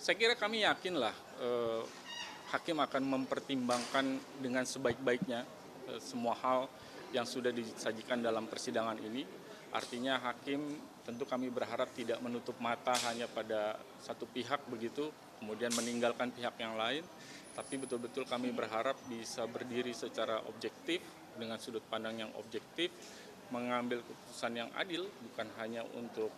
Saya kira kami yakinlah hakim akan mempertimbangkan dengan sebaik-baiknya semua hal yang sudah disajikan dalam persidangan ini. Artinya hakim tentu kami berharap tidak menutup mata hanya pada satu pihak begitu, kemudian meninggalkan pihak yang lain, tapi betul-betul kami berharap bisa berdiri secara objektif dengan sudut pandang yang objektif, mengambil keputusan yang adil bukan hanya untuk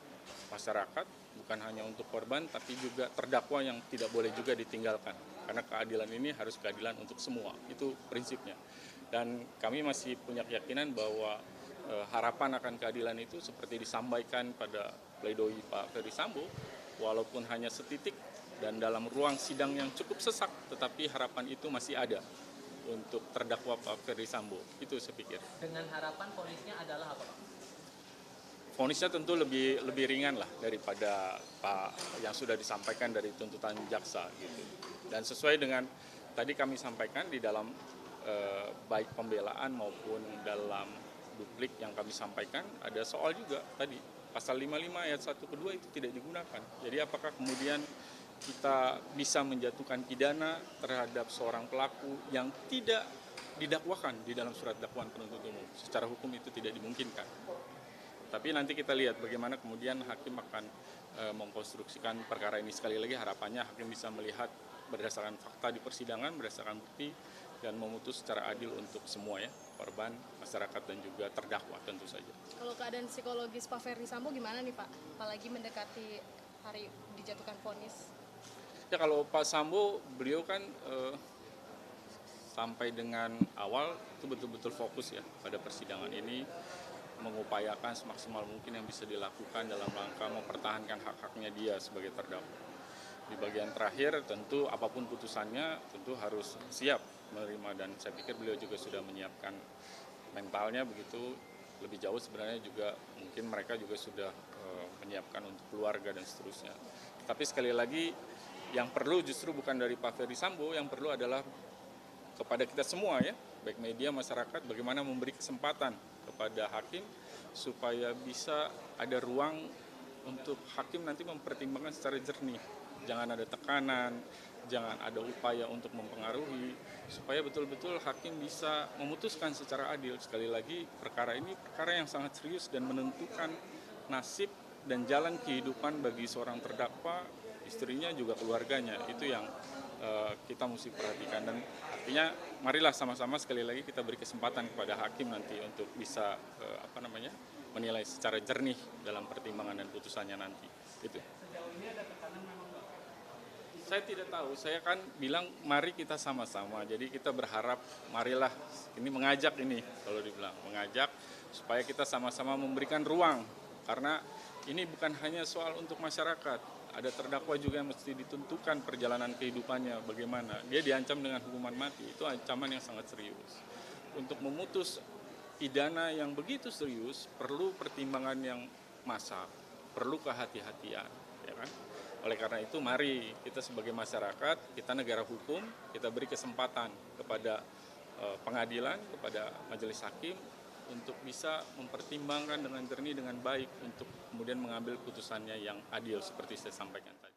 masyarakat, bukan hanya untuk korban, tapi juga terdakwa yang tidak boleh juga ditinggalkan. Karena keadilan ini harus keadilan untuk semua, itu prinsipnya. Dan kami masih punya keyakinan bahwa harapan akan keadilan itu seperti disampaikan pada pledoi Pak Ferry Sambo, walaupun hanya setitik dan dalam ruang sidang yang cukup sesak, tetapi harapan itu masih ada untuk terdakwa Pak Ferry Sambo. Itu saya pikir. Dengan harapan vonisnya adalah apa, Pak? Vonisnya tentu lebih ringan lah daripada yang sudah disampaikan dari tuntutan jaksa gitu. Dan sesuai dengan tadi kami sampaikan di dalam baik pembelaan maupun dalam duplik yang kami sampaikan, ada soal juga tadi pasal 55 ayat 1 ke 2 itu tidak digunakan. Jadi apakah kemudian kita bisa menjatuhkan pidana terhadap seorang pelaku yang tidak didakwakan di dalam surat dakwaan penuntut umum? Secara hukum itu tidak dimungkinkan. Tapi nanti kita lihat bagaimana kemudian hakim akan mengkonstruksikan perkara ini. Sekali lagi harapannya hakim bisa melihat berdasarkan fakta di persidangan, berdasarkan bukti, dan memutus secara adil untuk semua ya, korban, masyarakat, dan juga terdakwa tentu saja. Kalau keadaan psikologis Pak Ferry Sambo gimana nih Pak? Apalagi mendekati hari dijatuhkan vonis. Ya kalau Pak Sambo, beliau kan sampai dengan awal itu betul-betul fokus ya pada persidangan ini, mengupayakan semaksimal mungkin yang bisa dilakukan dalam rangka mempertahankan hak-haknya dia sebagai terdakwa. Di bagian terakhir tentu apapun putusannya tentu harus siap menerima, dan saya pikir beliau juga sudah menyiapkan mentalnya begitu. Lebih jauh sebenarnya juga mungkin mereka juga sudah menyiapkan untuk keluarga dan seterusnya. Tapi sekali lagi yang perlu justru bukan dari Pak Ferry Sambo, yang perlu adalah kepada kita semua ya, baik media, masyarakat, bagaimana memberi kesempatan kepada hakim supaya bisa ada ruang untuk hakim nanti mempertimbangkan secara jernih. Jangan ada tekanan, jangan ada upaya untuk mempengaruhi, supaya betul-betul hakim bisa memutuskan secara adil. Sekali lagi, perkara ini perkara yang sangat serius dan menentukan nasib dan jalan kehidupan bagi seorang terdakwa, istrinya juga keluarganya. Itu yang kita mesti perhatikan, dan artinya marilah sama-sama sekali lagi kita beri kesempatan kepada hakim nanti untuk bisa menilai secara jernih dalam pertimbangan dan putusannya nanti. Itu. Saya tidak tahu, saya kan bilang mari kita sama-sama, jadi kita berharap marilah ini mengajak ini, kalau dibilang mengajak supaya kita sama-sama memberikan ruang, karena ini bukan hanya soal untuk masyarakat, ada terdakwa juga yang mesti ditentukan perjalanan kehidupannya bagaimana, dia diancam dengan hukuman mati, itu ancaman yang sangat serius. Untuk memutus pidana yang begitu serius perlu pertimbangan yang masak, perlu kehati-hatian, ya kan? Oleh karena itu mari kita sebagai masyarakat, kita negara hukum, kita beri kesempatan kepada pengadilan, kepada majelis hakim untuk bisa mempertimbangkan dengan jernih, dengan baik, untuk kemudian mengambil putusannya yang adil seperti saya sampaikan tadi.